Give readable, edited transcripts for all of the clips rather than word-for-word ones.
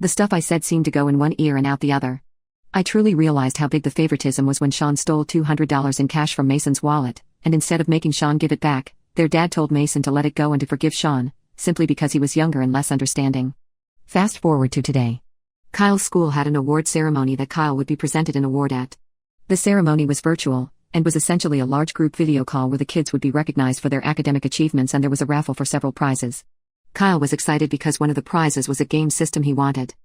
The stuff I said seemed to go in one ear and out the other. I truly realized how big the favoritism was when Sean stole $200 in cash from Mason's wallet, and instead of making Sean give it back, their dad told Mason to let it go and to forgive Sean, simply because he was younger and less understanding. Fast forward to today. Kyle's school had an award ceremony that Kyle would be presented an award at. The ceremony was virtual, and was essentially a large group video call where the kids would be recognized for their academic achievements, and there was a raffle for several prizes. Kyle was excited because one of the prizes was a game system he wanted.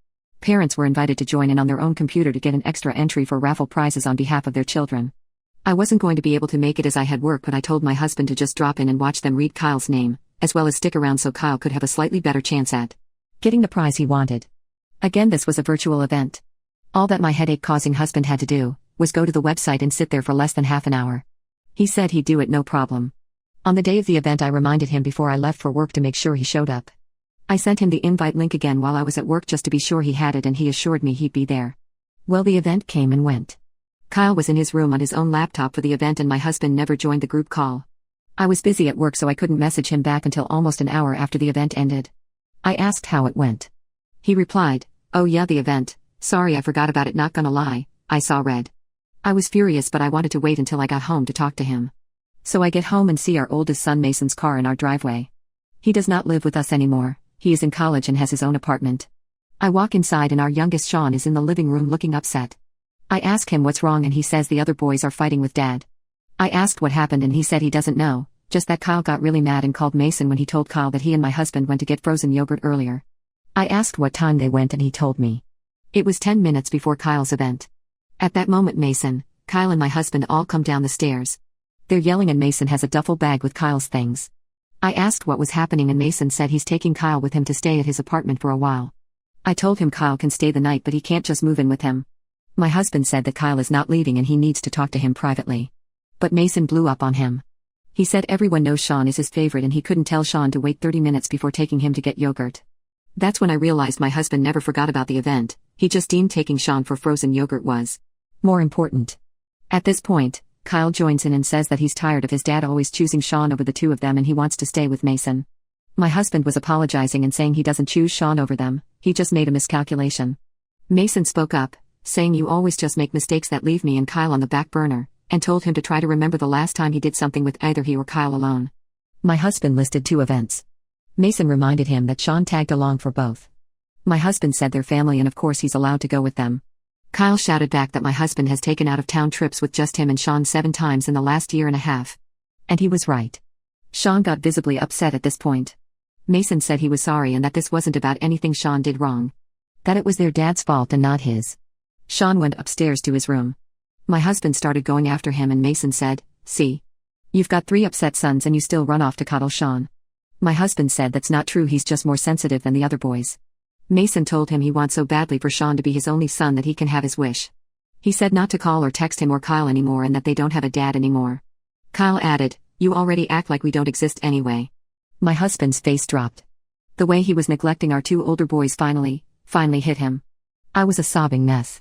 Parents were invited to join in on their own computer to get an extra entry for raffle prizes on behalf of their children. I wasn't going to be able to make it as I had work, but I told my husband to just drop in and watch them read Kyle's name, as well as stick around so Kyle could have a slightly better chance at getting the prize he wanted. Again, this was a virtual event. All that my headache-causing husband had to do was go to the website and sit there for less than half an hour. He said he'd do it no problem. On the day of the event, I reminded him before I left for work to make sure he showed up. I sent him the invite link again while I was at work just to be sure he had it, and he assured me he'd be there. Well, the event came and went. Kyle was in his room on his own laptop for the event, and my husband never joined the group call. I was busy at work, so I couldn't message him back until almost an hour after the event ended. I asked how it went. He replied, "Oh yeah, the event. Sorry, I forgot about it, not gonna lie, I saw red." I was furious, but I wanted to wait until I got home to talk to him. So I get home and see our oldest son Mason's car in our driveway. He does not live with us anymore, he is in college and has his own apartment. I walk inside and our youngest Sean is in the living room looking upset. I ask him what's wrong and he says the other boys are fighting with Dad. I asked what happened and he said he doesn't know, just that Kyle got really mad and called Mason when he told Kyle that he and my husband went to get frozen yogurt earlier. I asked what time they went and he told me. It was 10 minutes before Kyle's event. At that moment Mason, Kyle and my husband all come down the stairs. They're yelling and Mason has a duffel bag with Kyle's things. I asked what was happening and Mason said he's taking Kyle with him to stay at his apartment for a while. I told him Kyle can stay the night but he can't just move in with him. My husband said that Kyle is not leaving and he needs to talk to him privately. But Mason blew up on him. He said everyone knows Sean is his favorite and he couldn't tell Sean to wait 30 minutes before taking him to get yogurt. That's when I realized my husband never forgot about the event, he just deemed taking Sean for frozen yogurt was more important. At this point, Kyle joins in and says that he's tired of his dad always choosing Sean over the two of them and he wants to stay with Mason. My husband was apologizing and saying he doesn't choose Sean over them, he just made a miscalculation. Mason spoke up, saying you always just make mistakes that leave me and Kyle on the back burner, and told him to try to remember the last time he did something with either he or Kyle alone. My husband listed 2 events. Mason reminded him that Sean tagged along for both. My husband said they're family and of course he's allowed to go with them. Kyle shouted back that my husband has taken out-of-town trips with just him and Sean 7 times in the last year and a half. And he was right. Sean got visibly upset at this point. Mason said he was sorry and that this wasn't about anything Sean did wrong. That it was their dad's fault and not his. Sean went upstairs to his room. My husband started going after him and Mason said, "See? You've got 3 upset sons and you still run off to cuddle Sean." My husband said that's not true, he's just more sensitive than the other boys. Mason told him he wants so badly for Sean to be his only son that he can have his wish. He said not to call or text him or Kyle anymore and that they don't have a dad anymore. Kyle added, "You already act like we don't exist anyway." My husband's face dropped. The way he was neglecting our 2 older boys finally hit him. I was a sobbing mess.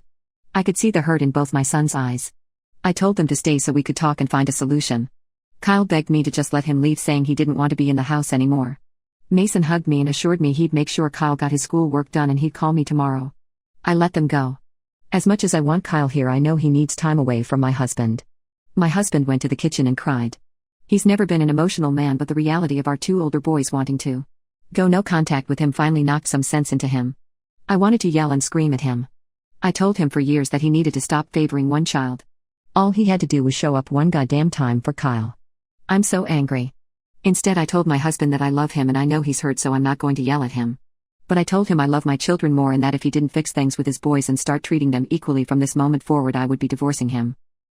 I could see the hurt in both my sons' eyes. I told them to stay so we could talk and find a solution. Kyle begged me to just let him leave, saying he didn't want to be in the house anymore. Mason hugged me and assured me he'd make sure Kyle got his school work done and he'd call me tomorrow. I let them go. As much as I want Kyle here, I know he needs time away from my husband. My husband went to the kitchen and cried. He's never been an emotional man, but the reality of our 2 older boys wanting to go no contact with him finally knocked some sense into him. I wanted to yell and scream at him. I told him for years that he needed to stop favoring one child. All he had to do was show up one goddamn time for Kyle. I'm so angry. Instead, I told my husband that I love him and I know he's hurt, so I'm not going to yell at him. But I told him I love my children more and that if he didn't fix things with his boys and start treating them equally from this moment forward, I would be divorcing him.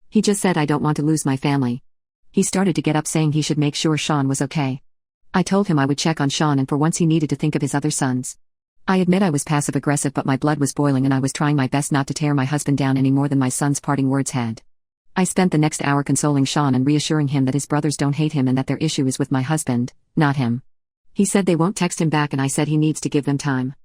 He just said I don't want to lose my family. He started to get up, saying he should make sure Sean was okay. I told him I would check on Sean and for once he needed to think of his other sons. I admit I was passive-aggressive, but my blood was boiling and I was trying my best not to tear my husband down any more than my son's parting words had. I spent the next hour consoling Sean and reassuring him that his brothers don't hate him and that their issue is with my husband, not him. He said they won't text him back and I said he needs to give them time.